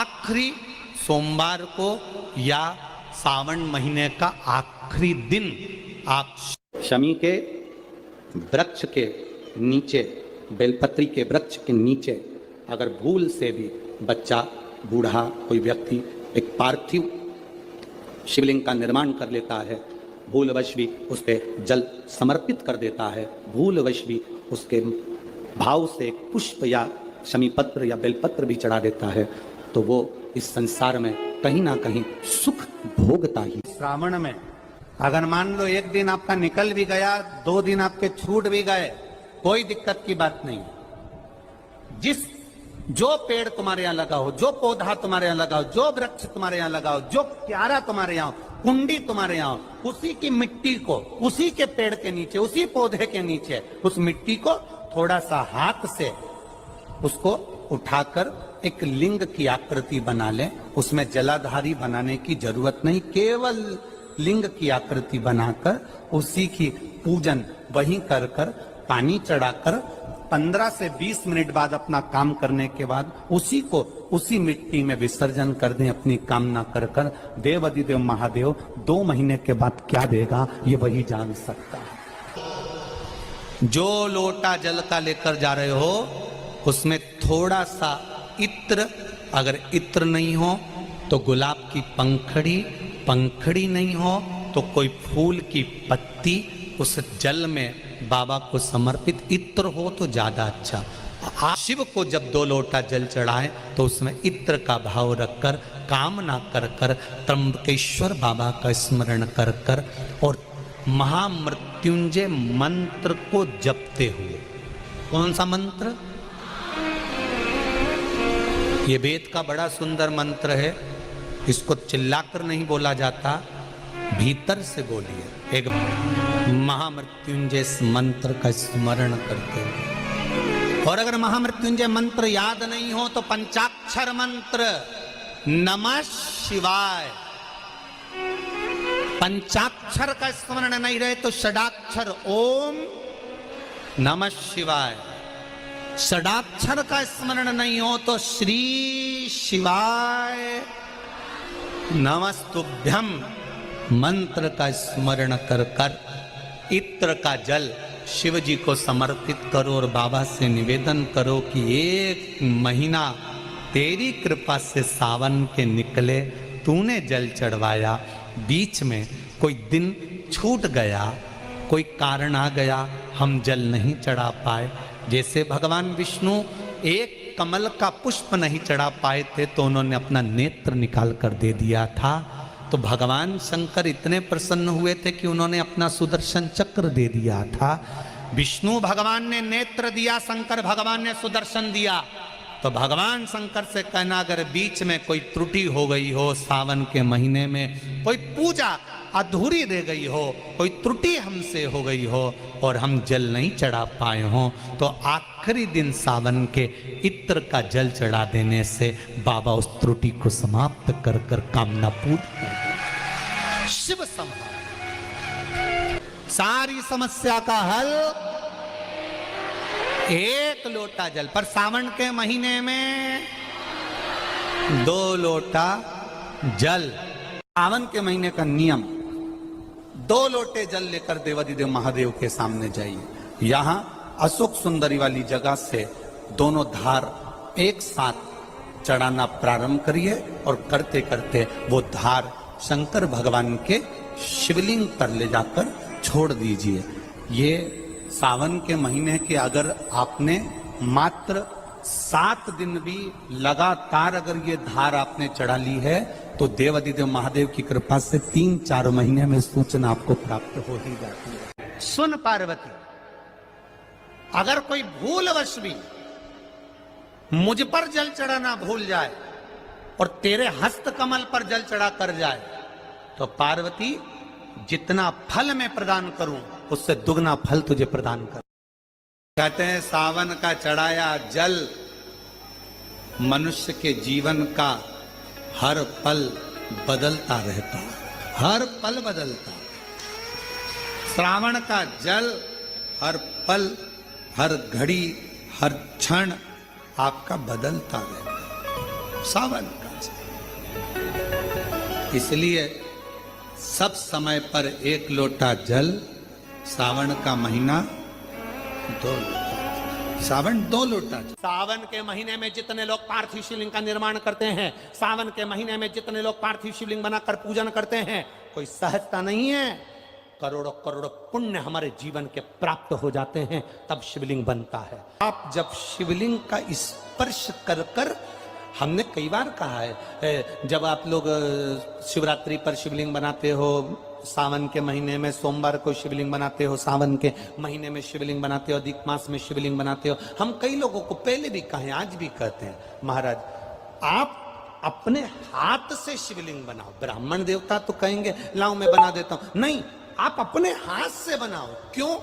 आखिरी सोमवार को या सावन महीने का आखिरी दिन आप शमी के वृक्ष के नीचे, बेलपत्री के वृक्ष के नीचे अगर भूल से भी बच्चा, बूढ़ा, कोई व्यक्ति एक पार्थिव शिवलिंग का निर्माण कर लेता है, भूलवश भी उस पर जल समर्पित कर देता है, भूलवश भी उसके भाव से एक पुष्प या शमी पत्र या बेलपत्र भी चढ़ा देता है, तो वो इस संसार में कहीं ना कहीं सुख भोगता ही। श्रावण में अगर मान लो एक दिन आपका निकल भी गया, 2 दिन आपके छूट भी गए, कोई दिक्कत की बात नहीं। जो पेड़ तुम्हारे यहाँ लगा हो, जो पौधा तुम्हारे यहाँ लगा हो, जो वृक्ष तुम्हारे यहाँ लगा हो, जो क्यारा तुम्हारे यहाँ, कुंडी तुम्हारे यहाँ, उसी की मिट्टी को, उसी के पेड़ के नीचे, उसी पौधे के नीचे, उस मिट्टी को थोड़ा सा हाथ से उसको उठाकर एक लिंग की आकृति बना ले। उसमें जलाधारी बनाने की जरूरत नहीं, केवल लिंग की आकृति बनाकर उसी की पूजन वहीं कर पानी चढ़ाकर 15 से 20 मिनट बाद अपना काम करने के बाद उसी को उसी मिट्टी में विसर्जन कर दें, अपनी कामना कर देव अधिदेव महादेव 2 महीने के बाद क्या देगा ये वही जान सकता है। जो लोटा जल का लेकर जा रहे हो उसमें थोड़ा सा इत्र, अगर इत्र नहीं हो तो गुलाब की पंखड़ी नहीं हो तो कोई फूल की पत्ती उस जल में बाबा को समर्पित इत्र हो तो ज्यादा अच्छा। शिव को जब 2 लोटा जल चढ़ाए तो उसमें इत्र का भाव रखकर, कामना कर त्र्यंबकेश्वर बाबा का स्मरण कर और महामृत्युंजय मंत्र को जपते हुए। कौन सा मंत्र? ये वेद का बड़ा सुंदर मंत्र है, इसको चिल्लाकर नहीं बोला जाता, भीतर से बोलिए। एक महामृत्युंजय मंत्र का स्मरण करते हैं। और अगर महामृत्युंजय मंत्र याद नहीं हो तो पंचाक्षर मंत्र नमः शिवाय, पंचाक्षर का स्मरण नहीं रहे तो षडाक्षर ओम नमः शिवाय, षडाक्षर का स्मरण नहीं हो तो श्री शिवाय नमस्तुभ्यम मंत्र का स्मरण कर इत्र का जल शिव जी को समर्पित करो और बाबा से निवेदन करो कि 1 महीना तेरी कृपा से सावन के निकले, तूने जल चढ़वाया, बीच में कोई दिन छूट गया, कोई कारण आ गया, हम जल नहीं चढ़ा पाए। जैसे भगवान विष्णु एक कमल का पुष्प नहीं चढ़ा पाए थे तो उन्होंने अपना नेत्र निकाल कर दे दिया था, तो भगवान शंकर इतने प्रसन्न हुए थे कि उन्होंने अपना सुदर्शन चक्र दे दिया था। विष्णु भगवान ने नेत्र दिया, शंकर भगवान ने सुदर्शन दिया। तो भगवान शंकर से कहना अगर बीच में कोई त्रुटि हो गई हो, सावन के महीने में कोई पूजा अधूरी रह गई हो, कोई त्रुटि हमसे हो गई हो और हम जल नहीं चढ़ा पाए हों, तो आखिरी दिन सावन के इत्र का जल चढ़ा देने से बाबा उस त्रुटि को समाप्त कर कामना पूर्ण कर दें। शिव संहार, सारी समस्या का हल 1 लोटा जल। पर सावन के महीने में 2 लोटा जल, सावन के महीने का नियम, 2 लोटे जल लेकर देवाधिदेव महादेव के सामने जाइए। यहाँ अशोक सुंदरी वाली जगह से दोनों धार एक साथ चढ़ाना प्रारंभ करिए और करते करते वो धार शंकर भगवान के शिवलिंग पर ले जाकर छोड़ दीजिए। ये सावन के महीने के अगर आपने मात्र 7 दिन भी लगातार अगर ये धार आपने चढ़ा ली है तो देवाधिदेव महादेव की कृपा से 3-4 महीने में सूचना आपको प्राप्त हो ही जाती है। सुन पार्वती, अगर कोई भूलवश भी मुझ पर जल चढ़ाना भूल जाए और तेरे हस्त कमल पर जल चढ़ा कर जाए तो पार्वती जितना फल मैं प्रदान करूं उससे दुगना फल तुझे प्रदान कर। कहते हैं सावन का चढ़ाया जल मनुष्य के जीवन का हर पल बदलता रहता है, हर पल बदलता। श्रावण का जल हर पल, हर घड़ी, हर क्षण आपका बदलता रहता है। सावन का इसलिए सब समय पर एक लोटा जल, सावन का महीना 2 लोटा, सावन 2 लोटा। सावन के महीने में जितने लोग पार्थिव शिवलिंग का निर्माण करते हैं, सावन के महीने में जितने लोग पार्थिव शिवलिंग बनाकर पूजन करते हैं, कोई सहजता नहीं है। करोड़ों करोड़ों पुण्य हमारे जीवन के प्राप्त हो जाते हैं, तब शिवलिंग बनता है। आप जब शिवलिंग का स्पर्श कर कर, हमने कई बार कहा है, जब आप लोग शिवरात्रि पर शिवलिंग बनाते हो, सावन के महीने में सोमवार को शिवलिंग बनाते हो, सावन के महीने में शिवलिंग बनाते हो, अधिक मास में शिवलिंग बनाते हो, हम कई लोगों को पहले भी कहे, आज भी कहते हैं, महाराज आप अपने हाथ से शिवलिंग बनाओ। ब्राह्मण देवता तो कहेंगे लाओ मैं बना देता हूं, नहीं, आप अपने हाथ से बनाओ। क्यों?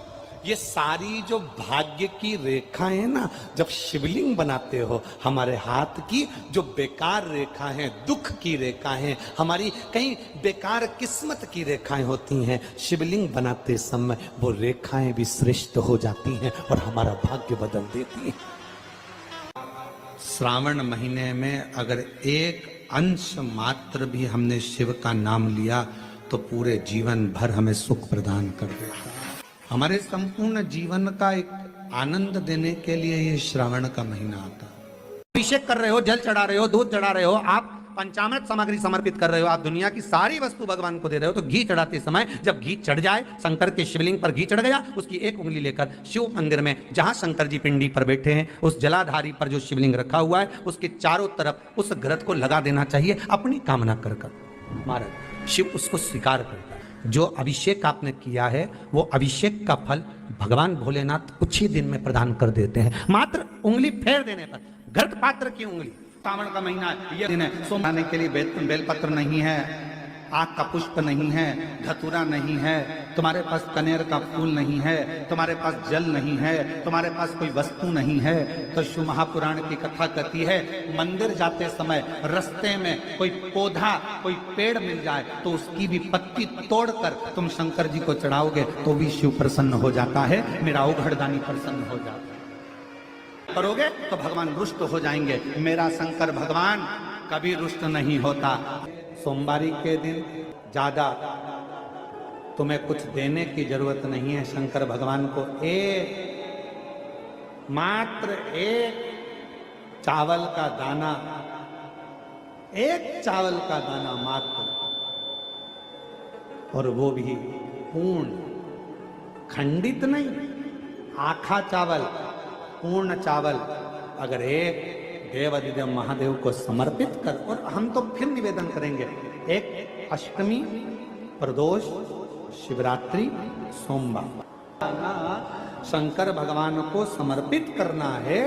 ये सारी जो भाग्य की रेखाएं ना, जब शिवलिंग बनाते हो, हमारे हाथ की जो बेकार रेखा है, दुख की रेखा है, हमारी कहीं बेकार किस्मत की रेखाएं होती हैं, शिवलिंग बनाते समय वो रेखाएं भी श्रेष्ठ हो जाती हैं और हमारा भाग्य बदल देती हैं। श्रावण महीने में अगर एक अंश मात्र भी हमने शिव का नाम लिया तो पूरे जीवन भर हमें सुख प्रदान कर देता है। हमारे संपूर्ण जीवन का एक आनंद देने के लिए ये श्रावण का महीना आता है। अभिषेक कर रहे हो, जल चढ़ा रहे हो, दूध चढ़ा रहे हो, आप पंचामृत सामग्री समर्पित कर रहे हो, आप दुनिया की सारी वस्तु भगवान को दे रहे हो, तो घी चढ़ाते समय जब घी चढ़ जाए, शंकर के शिवलिंग पर घी चढ़ गया, उसकी एक उंगली लेकर शिव मंदिर में जहां शंकर जी पिंडी पर बैठे हैं, उस जलाधारी पर जो शिवलिंग रखा हुआ है, उसके चारों तरफ उस घृत को लगा देना चाहिए, अपनी कामना कर कर। महाराज शिव उसको स्वीकार करता है। जो अभिषेक आपने किया है, वो अभिषेक का फल भगवान भोलेनाथ कुछ ही दिन में प्रदान कर देते हैं, मात्र उंगली फेर देने पर। घृत पात्र की उंगली। सावन का महीना ये दिन है, सोमवार के लिए बेलपत्र नहीं है, आग का पुष्प नहीं है, धतूरा नहीं है, तुम्हारे पास कनेर का फूल नहीं है, तुम्हारे पास जल नहीं है, तुम्हारे पास कोई वस्तु नहीं है, तो शिव महापुराण की कथा कहती है, मंदिर जाते समय रास्ते में कोई पौधा, कोई पेड़ मिल जाए तो उसकी भी पत्ती तोड़कर तुम शंकर जी को चढ़ाओगे तो भी शिव प्रसन्न हो जाता है, मेरा औघड़दानी प्रसन्न हो जाता है। करोगे तो भगवान रुष्ट हो जाएंगे। मेरा शंकर भगवान कभी रुष्ट नहीं होता। सोमवारी के दिन ज्यादा तुम्हें कुछ देने की जरूरत नहीं है। शंकर भगवान को मात्र एक चावल का दाना, एक चावल का दाना मात्र, और वो भी पूर्ण, खंडित नहीं, आखा चावल, पूर्ण चावल अगर एक देवादिदेव महादेव को समर्पित कर, और हम तो फिर निवेदन करेंगे, एक अष्टमी, प्रदोष, शिवरात्रि, सोमवार शंकर भगवान को समर्पित करना है।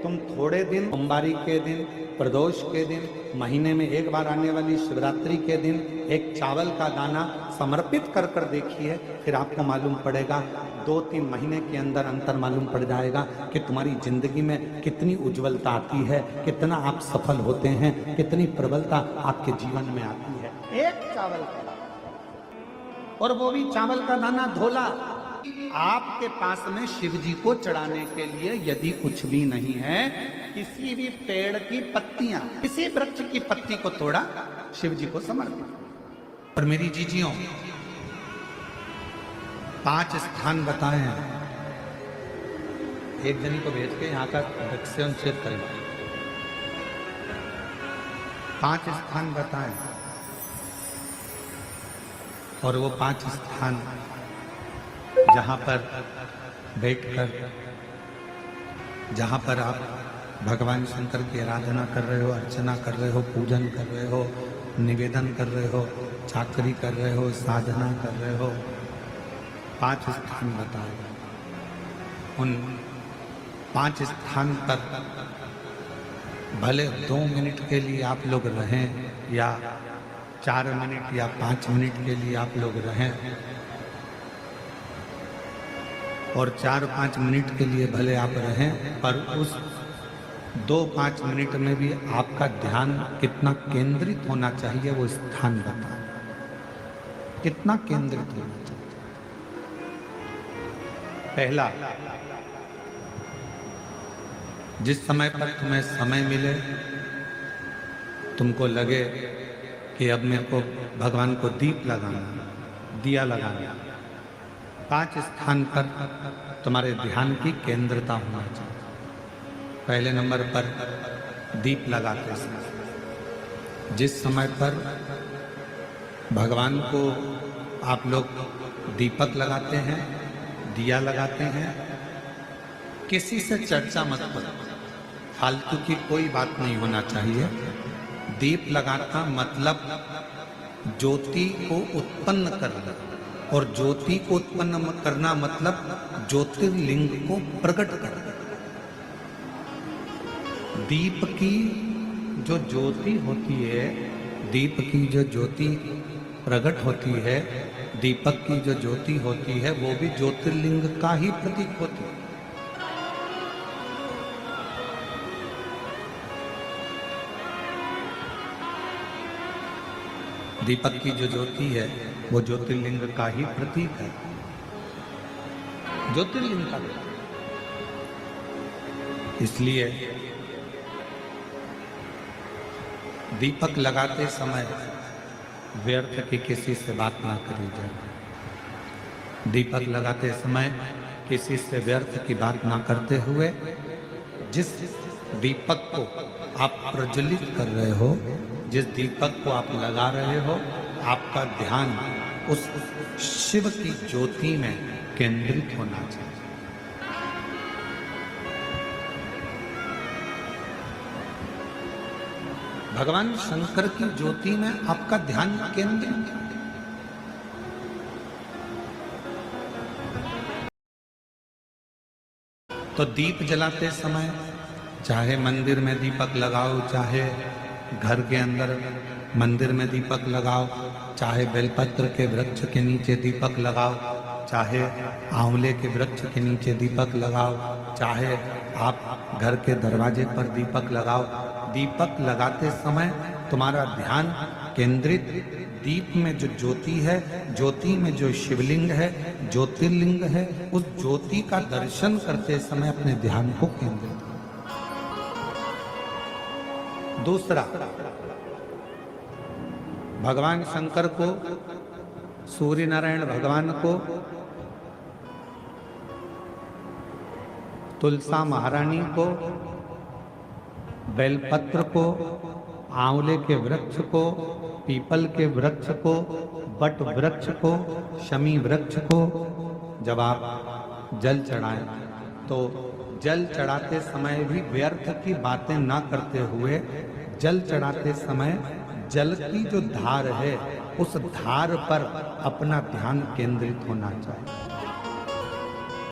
तुम थोड़े दिन, सोमवारी के दिन, प्रदोष के दिन, महीने में एक बार आने वाली शिवरात्रि के दिन एक चावल का दाना समर्पित कर कर देखिए, फिर आपको मालूम पड़ेगा, 2-3 महीने के अंदर अंतर मालूम पड़ जाएगा कि तुम्हारी जिंदगी में कितनी उज्जवलता आती है, कितना आप सफल होते हैं, कितनी प्रबलता आपके जीवन में आती है। एक चावल का दाना, और वो भी चावल का दाना धोला। आपके पास में शिव जी को चढ़ाने के लिए यदि कुछ भी नहीं है, किसी भी पेड़ की पत्तियां, किसी वृक्ष की पत्ती को तोड़ा, शिव जी को समर्पित। और मेरी जीजियों, 5 स्थान बताए हैं, एक जनी को भेज के यहाँ का वृक्षण छेद करें। 5 स्थान बताए, और वो 5 स्थान जहां पर बैठकर, जहां पर आप भगवान शंकर की आराधना कर रहे हो, अर्चना कर रहे हो, पूजन कर रहे हो, निवेदन कर रहे हो, चाकरी कर रहे हो, साधना कर रहे हो, 5 स्थान बताए। उन 5 स्थान पर भले 2 मिनट के लिए आप लोग रहें, या 4 मिनट या 5 मिनट के लिए आप लोग रहें, और 4-5 मिनट के लिए भले आप रहें, पर उस 2-5 मिनट में भी आपका ध्यान कितना केंद्रित होना चाहिए, वो स्थान बताओ, कितना केंद्रित होना चाहिए। पहला, जिस समय पर तुम्हें समय मिले, तुमको लगे कि अब मेरे को भगवान को दीप लगाना, दिया लगाना, 5 स्थान पर तुम्हारे ध्यान की केंद्रता होना चाहिए। पहले नंबर पर दीप लगाते समय, जिस समय पर भगवान को आप लोग दीपक लगाते हैं, दिया लगाते हैं, किसी से चर्चा मत करो, फालतू की कोई बात नहीं होना चाहिए। दीप लगाना मतलब ज्योति को उत्पन्न करना, और ज्योति को उत्पन्न करना मतलब ज्योतिर्लिंग को प्रकट करना। दीप की जो ज्योति होती है, दीप की जो ज्योति प्रकट होती है, दीपक की जो ज्योति होती है, वो भी ज्योतिर्लिंग का ही प्रतीक होती है। दीपक की जो ज्योति है वो ज्योतिर्लिंग का ही प्रतीक है, ज्योतिर्लिंग का। इसलिए दीपक लगाते समय व्यर्थ की किसी से बात ना करी जाए। दीपक लगाते समय किसी से व्यर्थ की बात ना करते हुए, जिस दीपक को आप प्रज्वलित कर रहे हो, जिस दीपक को आप लगा रहे हो, आपका ध्यान उस शिव की ज्योति में केंद्रित होना चाहिए। भगवान शंकर की ज्योति में आपका ध्यान केंद्रित है। तो दीप जलाते समय चाहे मंदिर में दीपक लगाओ, चाहे घर के अंदर मंदिर में दीपक लगाओ, चाहे बेलपत्र के वृक्ष के नीचे दीपक लगाओ, चाहे आंवले के वृक्ष के नीचे दीपक लगाओ, चाहे आप घर के दरवाजे पर दीपक लगाओ। दीपक लगाते समय तुम्हारा ध्यान केंद्रित दीप में जो ज्योति है, ज्योति में जो शिवलिंग है, ज्योतिर्लिंग है, उस ज्योति का दर्शन करते समय अपने ध्यान को केंद्रित। दूसरा, भगवान शंकर को, सूर्य नारायण भगवान को, तुलसा महारानी को, बेलपत्र को, आंवले के वृक्ष को, पीपल के वृक्ष को, बट वृक्ष को, शमी वृक्ष को जब आप जल चढ़ाएं तो जल चढ़ाते समय भी व्यर्थ की बातें ना करते हुए, जल चढ़ाते समय जल की जो धार है उस धार पर अपना ध्यान केंद्रित होना चाहिए।